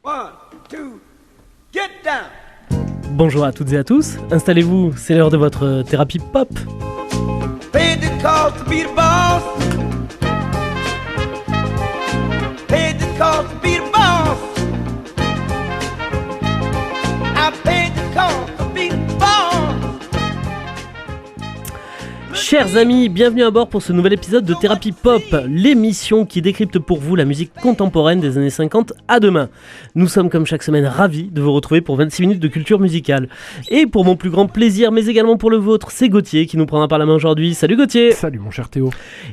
One, two, get down. Bonjour à toutes et à tous, installez-vous, c'est l'heure de votre thérapie pop. Paid the cost to be the boss. Paid the cost to be the boss. I paid the cost to be the boss. Chers amis, bienvenue à bord pour ce nouvel épisode de Thérapie Pop, l'émission qui décrypte pour vous la musique contemporaine des années 50 à demain. Nous sommes comme chaque semaine ravis de vous retrouver pour 26 minutes de culture musicale. Et pour mon plus grand plaisir, mais également pour le vôtre, c'est Gauthier qui nous prendra par la main aujourd'hui. Salut Gauthier. Salut mon cher Théo.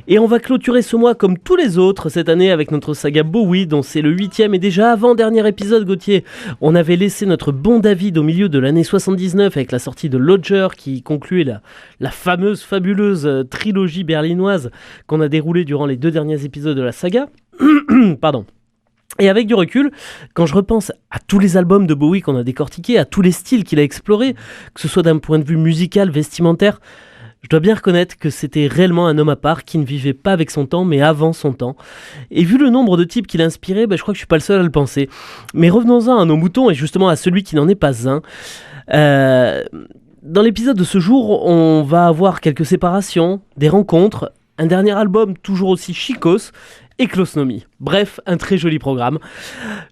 Et on va clôturer ce mois comme tous les autres cette année avec notre saga Bowie, dont c'est le 8e et déjà avant-dernier épisode, Gauthier. On avait laissé notre bon David au milieu de l'année 79 avec la sortie de Lodger qui concluait la fameuse, fabuleuse trilogie berlinoise qu'on a déroulée durant les 2 derniers épisodes de la saga. Pardon. Et avec du recul, quand je repense à tous les albums de Bowie qu'on a décortiqués, à tous les styles qu'il a explorés, que ce soit d'un point de vue musical, vestimentaire, je dois bien reconnaître que c'était réellement un homme à part qui ne vivait pas avec son temps, mais avant son temps. Et vu le nombre de types qu'il a inspiré, je crois que je suis pas le seul à le penser. Mais revenons-en à nos moutons et justement à celui qui n'en est pas un. Dans l'épisode de ce jour, on va avoir quelques séparations, des rencontres, un dernier album toujours aussi chicos et Closnomy. Bref, un très joli programme.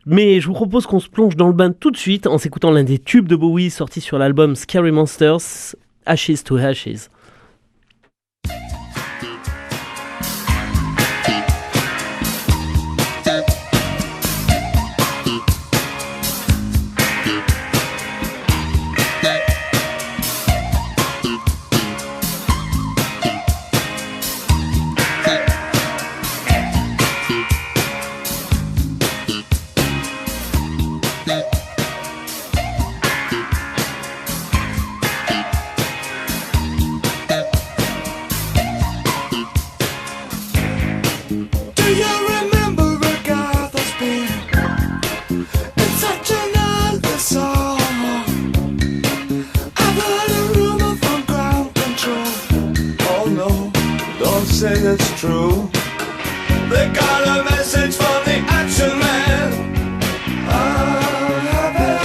Mais je vous propose qu'on se plonge dans le bain tout de suite en s'écoutant l'un des tubes de Bowie sorti sur l'album Scary Monsters, Ashes to Ashes. It's true. They got a message from the action man. I'm happy,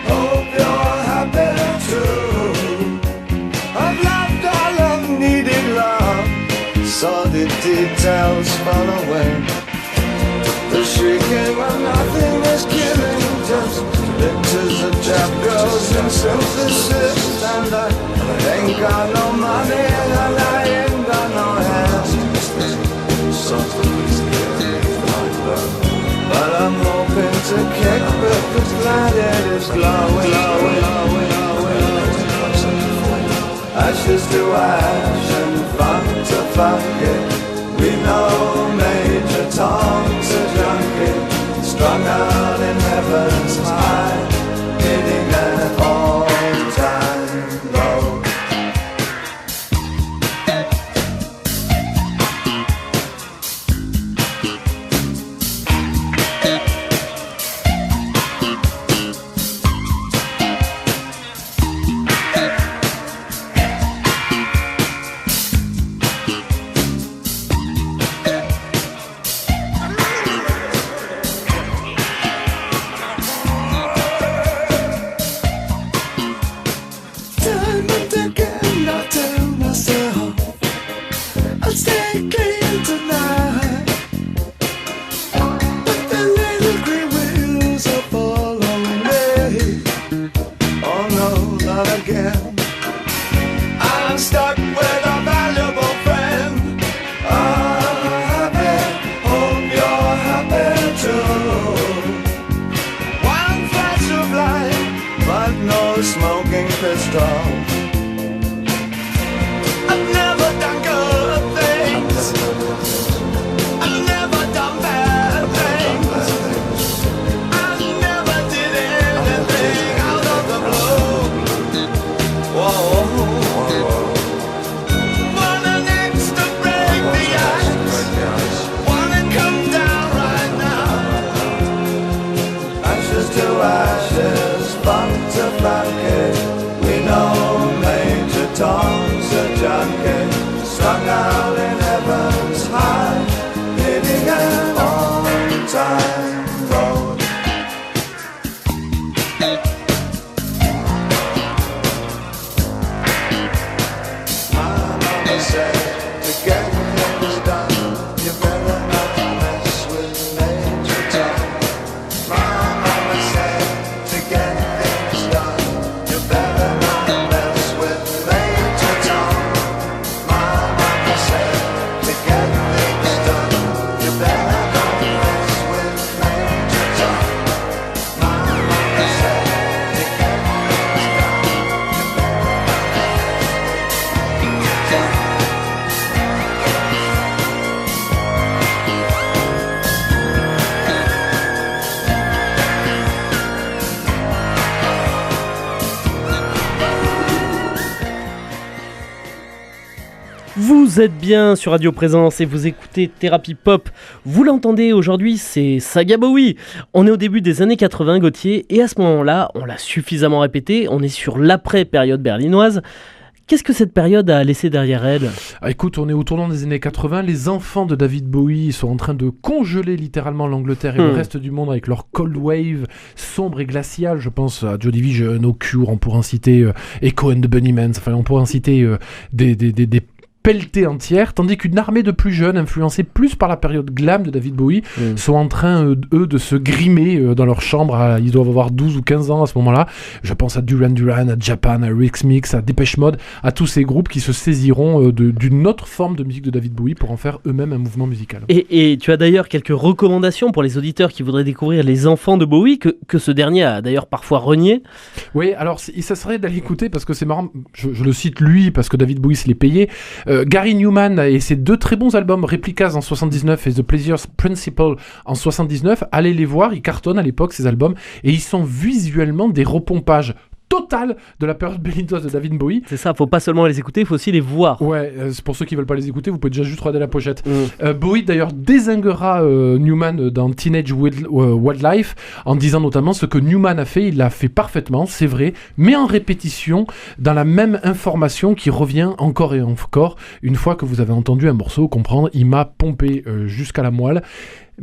hope you're happy too. I've loved all I've needed love. Saw the details fall away. The shrieking when nothing is killing. Just pictures of trap girls and synthesis. And I ain't got no money and I ain't got no hands. But I'm hoping to kick because glad it is glowing. Ashes to ash and fun to fuck it. We know Major Tom's a junkie, strung out in heaven's high, hitting an all-time low. Smoking pistol. I've never done good things. I've never done bad things. I never did anything out of the blue. Whoa. Want an axe to break the ice. Wanna come down right now. Ashes to ashes, fun to fun. We know Major Tom's a junkie, strung out in heaven's high, hitting an on-time road. Vous êtes bien sur Radio Présence et vous écoutez Thérapie Pop. Vous l'entendez aujourd'hui, c'est Saga Bowie. On est au début des années 80, Gauthier, et à ce moment-là, on l'a suffisamment répété, on est sur l'après-période berlinoise. Qu'est-ce que cette période a laissé derrière elle ? Écoute, on est au tournant des années 80, les enfants de David Bowie sont en train de congeler littéralement l'Angleterre et le reste du monde avec leur cold wave sombre et glacial. Je pense à Joy Division, No Cure, on pourrait en citer Echo and the Bunnymen, enfin on pourrait en citer des pelletées entières, tandis qu'une armée de plus jeunes, influencés plus par la période glam de David Bowie, sont en train, eux, de se grimer dans leur chambre. Ils doivent avoir 12 ou 15 ans à ce moment-là. Je pense à Duran Duran, à Japan, à Rick Mix, à Depeche Mode, à tous ces groupes qui se saisiront d'une autre forme de musique de David Bowie pour en faire eux-mêmes un mouvement musical. Et tu as d'ailleurs quelques recommandations pour les auditeurs qui voudraient découvrir les enfants de Bowie, que ce dernier a d'ailleurs parfois renié. Oui, alors ça serait d'aller écouter, parce que c'est marrant, je le cite lui, parce que David Bowie se l'est payé. Gary Newman et ses deux très bons albums, Replicas en 79 et The Pleasure's Principle en 79, allez les voir, ils cartonnent à l'époque ces albums, et ils sont visuellement des repompages total de la période berlinoise de David Bowie. C'est ça, faut pas seulement les écouter, il faut aussi les voir. Ouais, c'est pour ceux qui veulent pas les écouter, vous pouvez déjà juste regarder la pochette. Bowie d'ailleurs dézinguera Newman dans Teenage Wildlife en disant notamment ce que Newman a fait, il l'a fait parfaitement, c'est vrai, mais en répétition, dans la même information qui revient encore et encore, une fois que vous avez entendu un morceau, comprendre, il m'a pompé jusqu'à la moelle.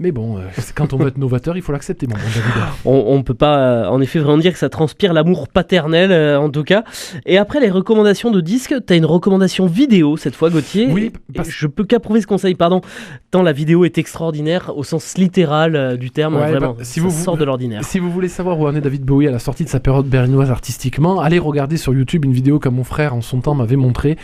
Mais bon, quand on veut être novateur, il faut l'accepter, mon bon David. On peut pas, en effet, vraiment dire que ça transpire l'amour paternel, en tout cas. Et après les recommandations de disques, t'as une recommandation vidéo cette fois, Gauthier. Oui. Je peux qu'approuver ce conseil, tant la vidéo est extraordinaire au sens littéral du terme, vraiment. Si ça sort de l'ordinaire. Si vous voulez savoir où en est David Bowie à la sortie de sa période berlinoise artistiquement, allez regarder sur YouTube une vidéo que mon frère en son temps m'avait montré,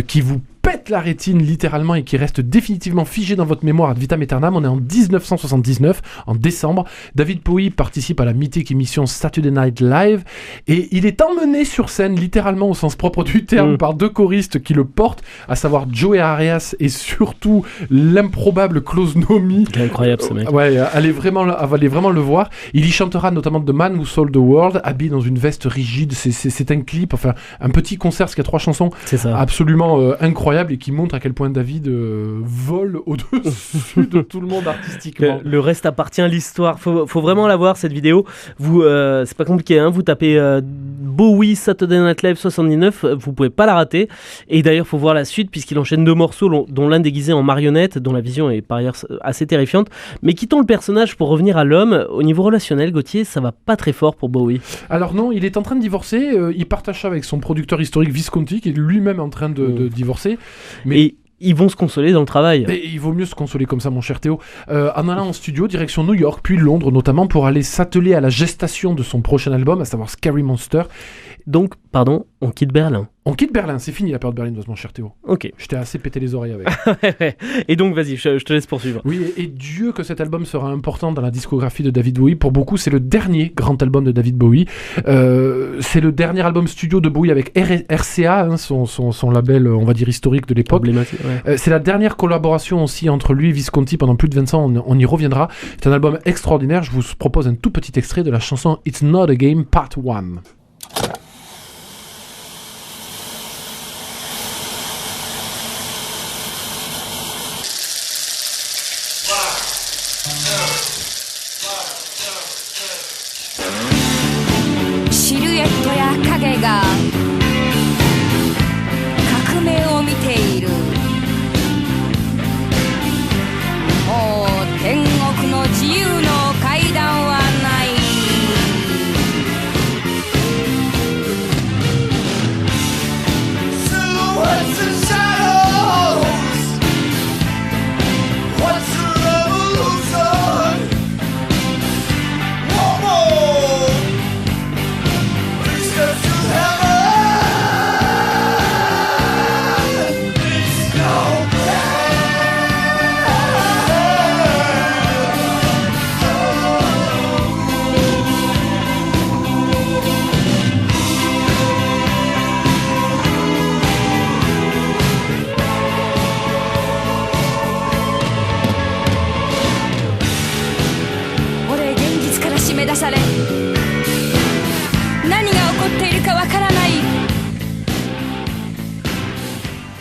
qui vous pète la rétine littéralement et qui reste définitivement figé dans votre mémoire ad vitam aeternam. On est en 1979, en décembre. David Bowie participe à la mythique émission Saturday Night Live et il est emmené sur scène littéralement au sens propre du terme par deux choristes qui le portent, à savoir Joey Arias et surtout l'improbable Klaus Nomi. C'est incroyable ce mec. Ouais, allez vraiment le voir. Il y chantera notamment The Man Who Sold the World, habillé dans une veste rigide. C'est un clip, enfin un petit concert, parce qu'il y a 3 chansons absolument incroyables et qui montre à quel point David vole au-dessus de tout le monde artistiquement. Le reste appartient à l'histoire. Faut vraiment la voir cette vidéo. Vous, c'est pas compliqué, hein. Vous tapez Bowie Saturday Night Live 79, vous pouvez pas la rater. Et d'ailleurs, faut voir la suite puisqu'il enchaîne 2 morceaux, dont l'un déguisé en marionnette, dont la vision est par ailleurs assez terrifiante, mais quittant le personnage pour revenir à l'homme. Au niveau relationnel, Gauthier, ça va pas très fort pour Bowie. Alors non, il est en train de divorcer. Il partage ça avec son producteur historique Visconti, qui est lui-même en train de divorcer. Mais et ils vont se consoler dans le travail. Et il vaut mieux se consoler comme ça, mon cher Théo. En allant en studio, direction New York, puis Londres notamment, pour aller s'atteler à la gestation de son prochain album, à savoir Scary Monster. Donc, on quitte Berlin. On quitte Berlin, c'est fini la période berlinoise, mon cher Théo. Ok. Je t'ai assez pété les oreilles avec. Et donc, vas-y, je te laisse poursuivre. Oui, et Dieu que cet album sera important dans la discographie de David Bowie. Pour beaucoup, c'est le dernier grand album de David Bowie. C'est le dernier album studio de Bowie avec RCA, hein, son label, on va dire, historique de l'époque. C'est la dernière collaboration aussi entre lui et Visconti pendant plus de 20 ans. On y reviendra. C'est un album extraordinaire. Je vous propose un tout petit extrait de la chanson It's Not a Game Part 1. Heaven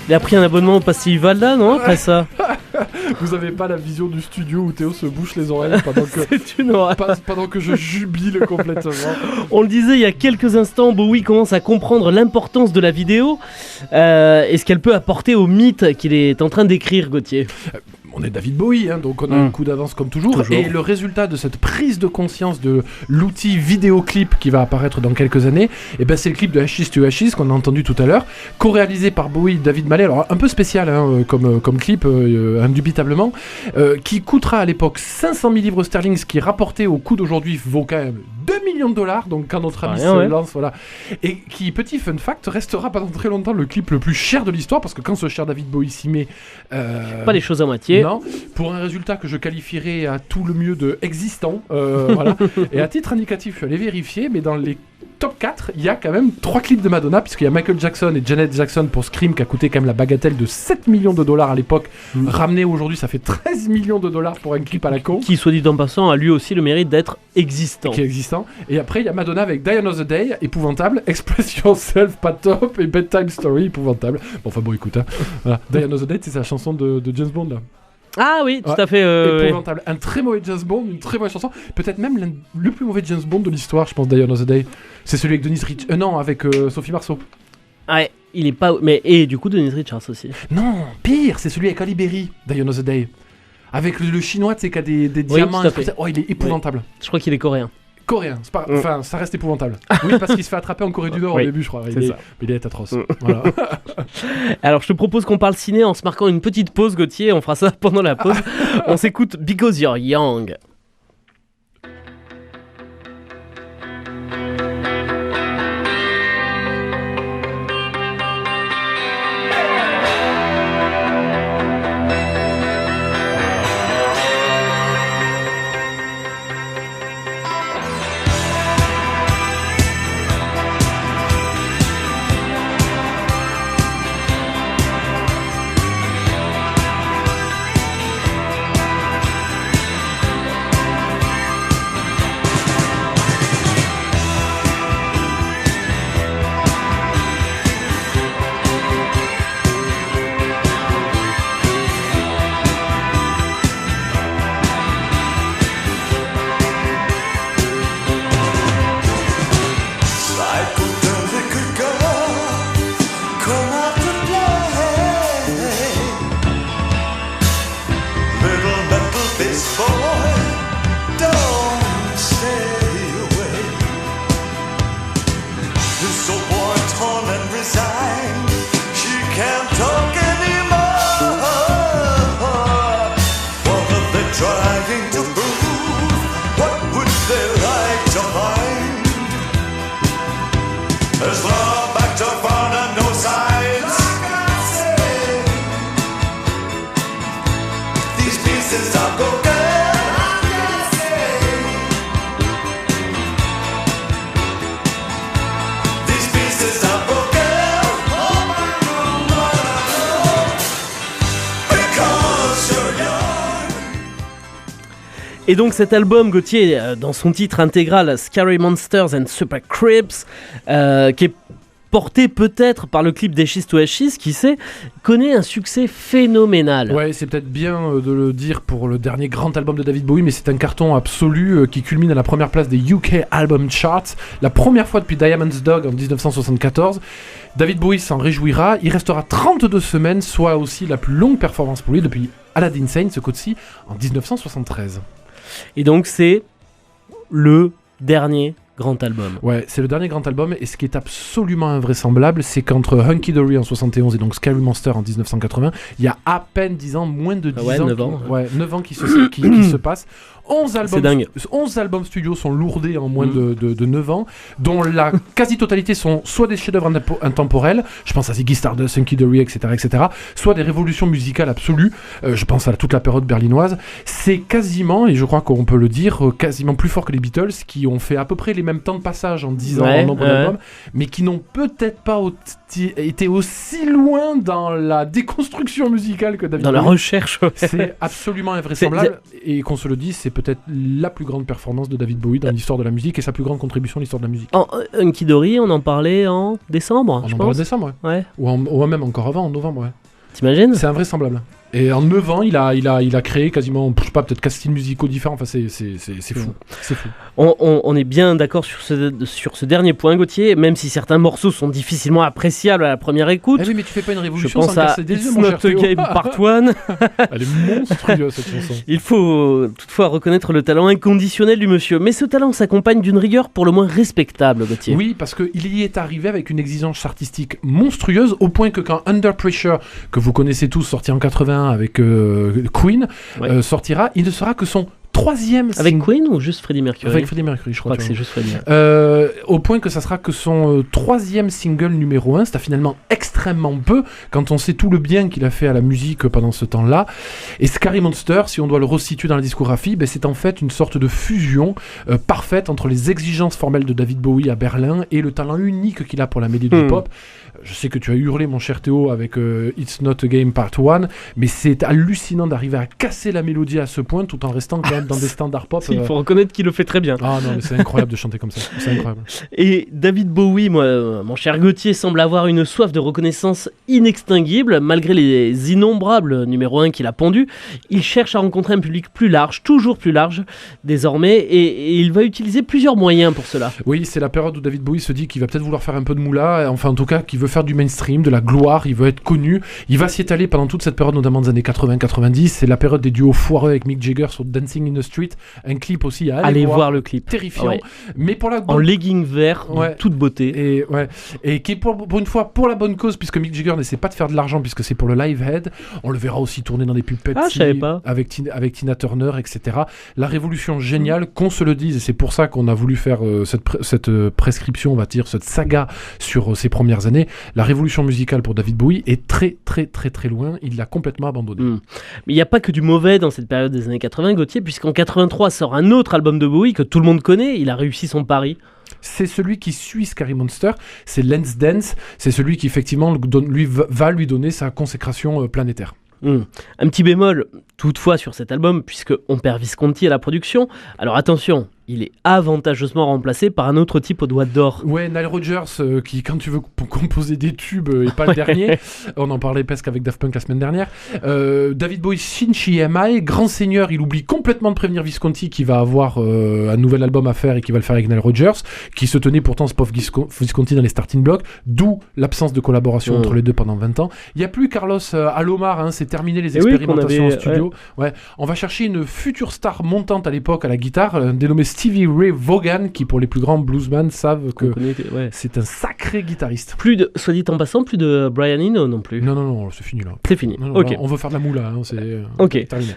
Il a pris un abonnement au Pastilles Valda, non, après ça? Vous avez pas la vision du studio où Théo se bouche les oreilles pendant que, C'est une horreur. pendant que je jubile complètement. On le disait il y a quelques instants, Bowie commence à comprendre l'importance de la vidéo et ce qu'elle peut apporter au mythe qu'il est en train d'écrire, Gauthier. On est David Bowie, hein, donc on a un coup d'avance comme toujours. Et le résultat de cette prise de conscience de l'outil vidéoclip qui va apparaître dans quelques années, et ben c'est le clip de Ashes to Ashes qu'on a entendu tout à l'heure, co-réalisé par Bowie, David Mallet, alors un peu spécial hein, comme clip, indubitablement, qui coûtera à l'époque 500 000 livres sterling, ce qui rapporté au coût d'aujourd'hui vaut quand même 2 millions de dollars, donc quand notre ami se lance, voilà. Et qui, petit fun fact, restera pendant très longtemps le clip le plus cher de l'histoire, parce que quand ce cher David Bowie s'y met... Pas les choses à moitié. Non, pour un résultat que je qualifierais à tout le mieux de existant, voilà. Et à titre indicatif, je suis allé vérifier, mais dans les top 4, il y a quand même 3 clips de Madonna, puisqu'il y a Michael Jackson et Janet Jackson pour Scream, qui a coûté quand même la bagatelle de 7 millions de dollars à l'époque. Ramené aujourd'hui, ça fait 13 millions de dollars pour un clip à la con. Qui, soit dit en passant, a lui aussi le mérite d'être existant. Qui est existant. Et après, il y a Madonna avec Die Another Day, épouvantable. Express Yourself, pas top. Et Bedtime Story, épouvantable. Bon, enfin bon, écoute. Hein. Voilà. Die Another Day, c'est sa chanson de James Bond, là. Ah oui, tout à fait. Épouvantable. Un très mauvais James Bond, une très mauvaise chanson. Peut-être même le plus mauvais James Bond de l'histoire, je pense, Die Another Day. C'est celui avec Denise Richards. Non, avec Sophie Marceau. Ouais, il est pas. Mais et du coup, Denise Richards aussi. Non, pire, c'est celui avec Ali Berry, Die Another Day. Avec le chinois, tu sais, qui a des diamants. Oh, il est épouvantable. Oui. Je crois qu'il est coréen. Coréen, c'est pas... enfin ça reste épouvantable. Oui, parce qu'il se fait attraper en Corée du Nord au début, je crois. Il est atroce. Voilà. Alors je te propose qu'on parle ciné en se marquant une petite pause, Gauthier. On fera ça pendant la pause. On s'écoute Because You're Young. Et donc cet album, Gauthier, dans son titre intégral Scary Monsters and Super Creeps, qui est porté peut-être par le clip d'Ashes to Ashes, qui sait, connaît un succès phénoménal. Ouais, c'est peut-être bien de le dire pour le dernier grand album de David Bowie, mais c'est un carton absolu qui culmine à la première place des UK Album Charts, la première fois depuis Diamonds Dog en 1974. David Bowie s'en réjouira, il restera 32 semaines, soit aussi la plus longue performance pour lui depuis Aladdin Sane, ce coup-ci, en 1973. Et donc c'est le dernier grand album. Ouais, c'est le dernier grand album, et ce qui est absolument invraisemblable, c'est qu'entre Hunky Dory en 71 et donc Scary Monster en 1980, il y a à peine 10 ans, moins de 10 ans. 9 ans. Ouais, 9 ans qui se passent. 11 albums studio sont lourdés en moins de 9 ans, dont la quasi-totalité sont soit des chefs-d'œuvre intemporels, je pense à Ziggy Stardust, Hunky Dory, etc., soit des révolutions musicales absolues, je pense à toute la période berlinoise. C'est quasiment, et je crois qu'on peut le dire, quasiment plus fort que les Beatles, qui ont fait à peu près les mêmes temps de passage en 10 ans Ouais, en nombre d'albums, mais qui n'ont peut-être pas été aussi loin dans la déconstruction musicale que David Dans Bowie. la recherche. Ouais. C'est absolument invraisemblable, et qu'on se le dise, c'est peut-être la plus grande performance de David Bowie dans l'histoire de la musique et sa plus grande contribution à l'histoire de la musique. Hunky Dory, on en parlait en décembre, On je en parle en pense. décembre, ouais. Ouais. Ou même encore avant, en novembre, ouais. T'imagines? C'est invraisemblable. Et en 9 ans, il a créé quasiment, je sais pas, peut-être 4 styles musicaux différents. Enfin, c'est fou. C'est fou. On est bien d'accord sur ce dernier point, Gauthier, même si certains morceaux sont difficilement appréciables à la première écoute. Eh oui, mais tu fais pas une Je révolution pense sans à casser des yeux, It's mon Not cher a Théo. Game Part 1. Elle est monstrueuse, cette chanson. Il faut toutefois reconnaître le talent inconditionnel du monsieur. Mais ce talent s'accompagne d'une rigueur pour le moins respectable, Gauthier. Oui, parce qu'il y est arrivé avec une exigence artistique monstrueuse, au point que quand Under Pressure, que vous connaissez tous, sorti en 81 avec Queen, Ouais. sortira, il ne sera que son 3e Avec single. Queen ou juste Freddie Mercury? Avec Freddie Mercury, je Je crois. crois que c'est juste Freddie Mercury. Au point que ça sera que son 3e single numéro 1, c'est finalement extrêmement peu quand on sait tout le bien qu'il a fait à la musique pendant ce temps-là. Et Scary Monster, si on doit le resituer dans la discographie, ben c'est en fait une sorte de fusion parfaite entre les exigences formelles de David Bowie à Berlin et le talent unique qu'il a pour la mélodie pop. Je sais que tu as hurlé, mon cher Théo, avec It's Not a Game Part 1, mais c'est hallucinant d'arriver à casser la mélodie à ce point tout en restant quand même dans des standards pop. Il faut reconnaître qu'il le fait très bien. Ah non, mais c'est incroyable de chanter comme ça. C'est incroyable. Et David Bowie, mon cher Gauthier, semble avoir une soif de reconnaissance inextinguible. Malgré les innombrables numéros 1 qu'il a pondus, il cherche à rencontrer un public plus large, toujours plus large désormais, et il va utiliser plusieurs moyens pour cela. Oui, c'est la période où David Bowie se dit qu'il va peut-être vouloir faire un peu de moula, enfin en tout cas qu'il veut faire du mainstream, de la gloire, il veut être connu. Il va s'y étaler pendant toute cette période, notamment des années 80-90. C'est la période des duos foireux avec Mick Jagger sur Dancing in the Street, un clip aussi à Allez voir le clip. terrifiant. Ouais. Mais pour la En legging vert, Ouais. de toute beauté. Et qui est pour une fois pour la bonne cause, puisque Mick Jagger n'essaie pas de faire de l'argent, puisque c'est pour le Live Head. On le verra aussi tourner dans des pubs Pepsi, je savais pas. avec Tina Turner, etc. La révolution géniale, qu'on se le dise, et c'est pour ça qu'on a voulu faire cette prescription, on va dire, cette saga sur ses premières années. La révolution musicale pour David Bowie est très très très très loin, il l'a complètement abandonné. Mais il n'y a pas que du mauvais dans cette période des années 80, Gauthier, puisqu'en 83 sort un autre album de Bowie que tout le monde connaît. Il a réussi son pari. C'est celui qui suit Scary Monster, c'est Let's Dance, c'est celui qui effectivement va lui donner sa consécration planétaire. Un petit bémol toutefois sur cet album, puisque on perd Visconti à la production. Alors attention, il est avantageusement remplacé par un autre type aux doigts d'or. Ouais, Nile Rodgers, qui quand tu veux composer des tubes, est pas le dernier. On en parlait presque avec Daft Punk la semaine dernière. David Bowie, Shinchi EMI, grand seigneur, il oublie complètement de prévenir Visconti qui va avoir un nouvel album à faire et qui va le faire avec Nile Rodgers, qui se tenait pourtant ce pauvre Visconti dans les starting blocks, d'où l'absence de collaboration entre les deux pendant 20 ans. Il n'y a plus Carlos Alomar, hein, c'est terminé les expérimentations en studio. Ouais. On va chercher une future star montante à l'époque à la guitare, dénommée Stevie Ray Vaughan, qui pour les plus grands bluesmen savent que c'est un sacré guitariste. Soit dit en passant, plus de Brian Eno non plus. Non, c'est fini là. C'est fini. Non, Ok. on veut faire de la moula, hein, c'est Ok. terminé.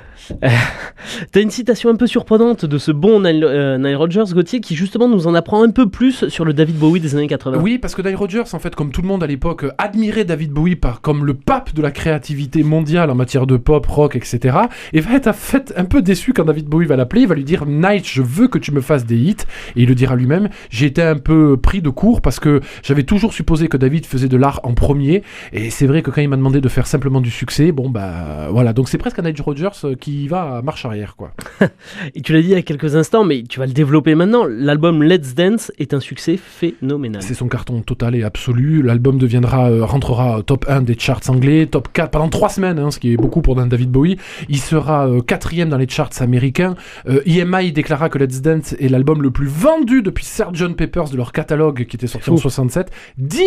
T'as une citation un peu surprenante de ce bon Nile Rodgers, Gauthier, qui justement nous en apprend un peu plus sur le David Bowie des années 80. Oui, parce que Nile Rodgers, en fait, comme tout le monde à l'époque, admirait David Bowie comme le pape de la créativité mondiale en matière de pop, rock, etc. Et va être un peu déçu quand David Bowie va l'appeler. Il va lui dire: Nile, je veux que tu me fasses des hits. Et il le dira lui-même: j'ai été un peu pris de court parce que j'avais toujours supposé que David faisait de l'art en premier. Et c'est vrai que quand il m'a demandé de faire simplement du succès, bon bah voilà. Donc c'est presque un Nile Rodgers qui va à marche arrière, quoi. Et tu l'as dit il y a quelques instants, mais tu vas le développer maintenant. L'album Let's Dance est un succès phénoménal. C'est son carton total et absolu. L'album rentrera top 1 des charts anglais, top 4 pendant 3 semaines, hein, ce qui est beaucoup pour un David Bowie. Il sera 4e dans les charts américains. EMI déclara que Let's Dance est l'album le plus vendu depuis Sgt. Pepper's de leur catalogue qui était sorti en 67. 10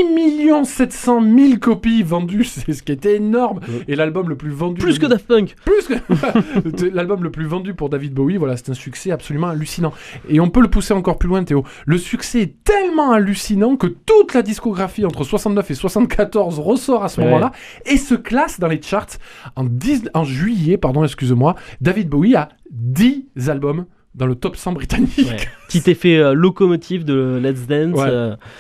700 000 copies vendues, c'est ce qui était énorme. Et l'album le plus vendu... Plus que Daft Punk. L'album le plus vendu pour David Bowie, voilà, c'est un succès absolument hallucinant. Et on peut le pousser encore plus loin, Théo. Le succès est tellement hallucinant que toute la discographie entre 69 et 74 ressort à ce moment-là et se classe dans les charts. En juillet, excuse-moi, David Bowie a 10 albums dans le top 100 britannique. Ouais. Petit effet locomotive de Let's Dance,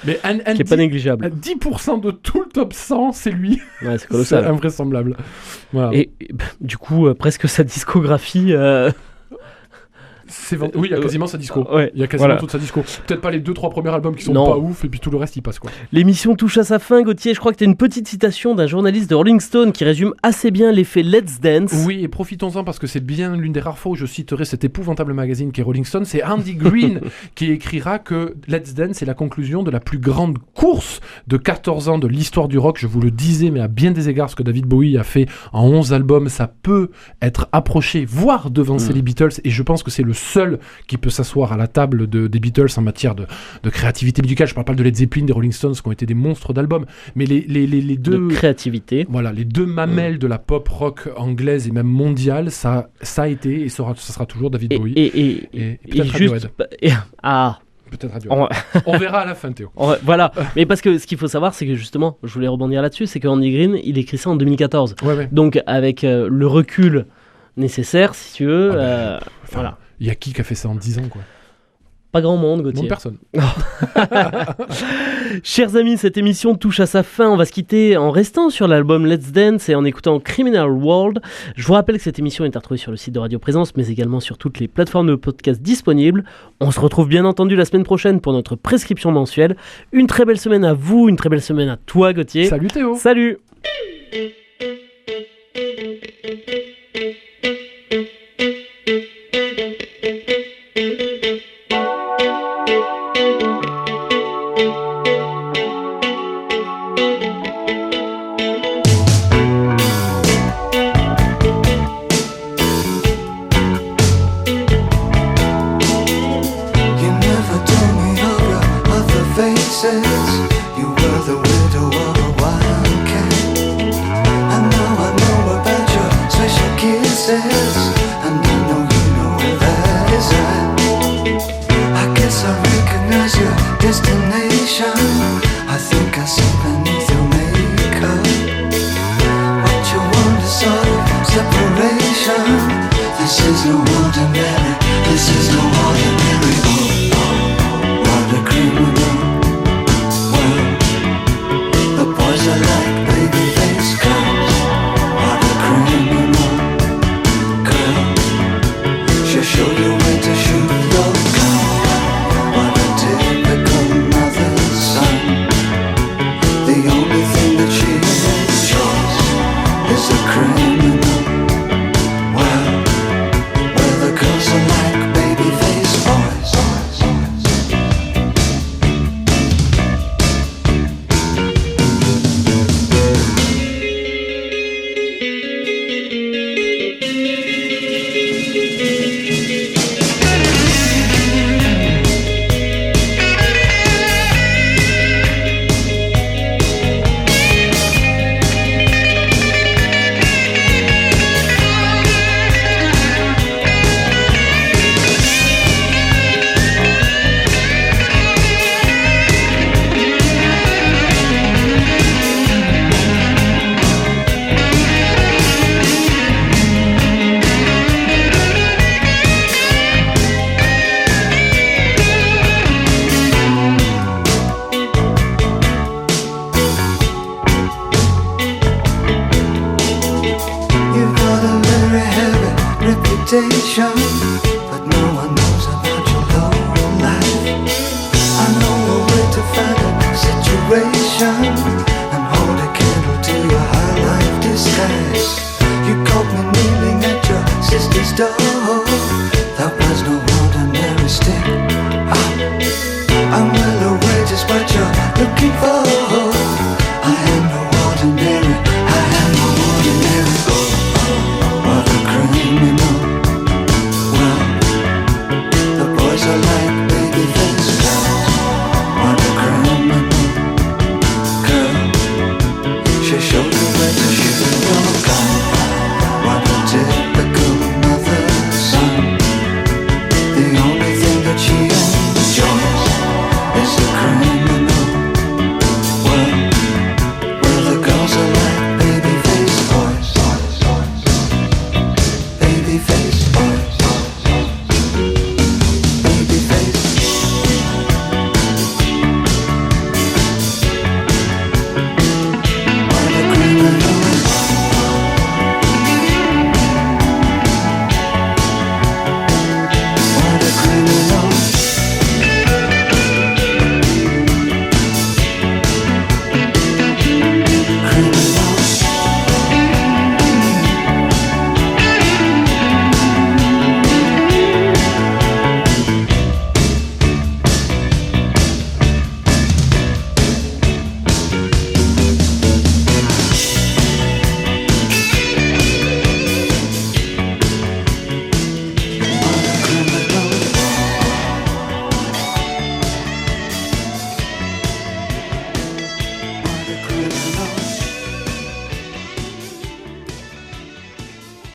mais qui n'est pas négligeable. 10% de tout le top 100, c'est lui. Ouais, c'est colossal. C'est invraisemblable. Voilà. Et du coup, presque sa discographie... Oui, il y a quasiment sa disco. Ouais, Il y a quasiment voilà. toute sa disco. Peut-être pas les 2-3 premiers albums qui sont Non. pas ouf, et puis tout le reste il passe quoi. L'émission touche à sa fin, Gauthier. Je crois que tu as une petite citation d'un journaliste de Rolling Stone qui résume assez bien l'effet Let's Dance. Oui, et profitons-en parce que c'est bien l'une des rares fois où je citerai cet épouvantable magazine qui est Rolling Stone. C'est Andy Green qui écrira que Let's Dance est la conclusion de la plus grande course de 14 ans de l'histoire du rock. Je vous le disais, mais à bien des égards, ce que David Bowie a fait en 11 albums, ça peut être approché, voire devancer les Beatles. Et je pense que c'est le seul qui peut s'asseoir à la table des Beatles en matière de créativité musicale. Je parle pas de Led Zeppelin, des Rolling Stones qui ont été des monstres d'albums, mais les deux... De créativité. Voilà, les deux mamelles de la pop rock anglaise et même mondiale, ça a été et ça sera toujours David Bowie. Et peut-être juste... Radiohead. Peut-être Radiohead. On verra à la fin, Théo. Voilà, mais parce que ce qu'il faut savoir, c'est que justement, je voulais rebondir là-dessus, c'est que Andy Green, il écrit ça en 2014. Ouais. Donc avec le recul nécessaire, si tu veux, voilà. Il y a qui a fait ça en 10 ans, quoi? Pas grand monde, Gauthier. Non, personne. Chers amis, cette émission touche à sa fin. On va se quitter en restant sur l'album Let's Dance et en écoutant Criminal World. Je vous rappelle que cette émission est à retrouver sur le site de Radio Présence, mais également sur toutes les plateformes de podcast disponibles. On se retrouve bien entendu la semaine prochaine pour notre prescription mensuelle. Une très belle semaine à vous, une très belle semaine à toi, Gauthier. Salut Théo. Salut. You never told me of your other faces. You were the widow of a wild cat. And now I know about your special kisses. And I know you know where that is at. I guess I recognize your destination. I think I see beneath your makeup what you want is sort of separation. This is no ordinary, this is no ordinary. What a criminal. Well, the boys are like baby-faced girls. What a criminal. Girl, she'll show you where to shoot your gun. What a typical mother's son. The only thing that she enjoys is a criminal. Well, where the girls are like baby-faced boys. You've got a very heavy reputation, but no one knows about your low life. I know a way to find a situation and hold a candle to your high life disguise. You caught me kneeling at your sister's door. That was no ordinary stick. I'm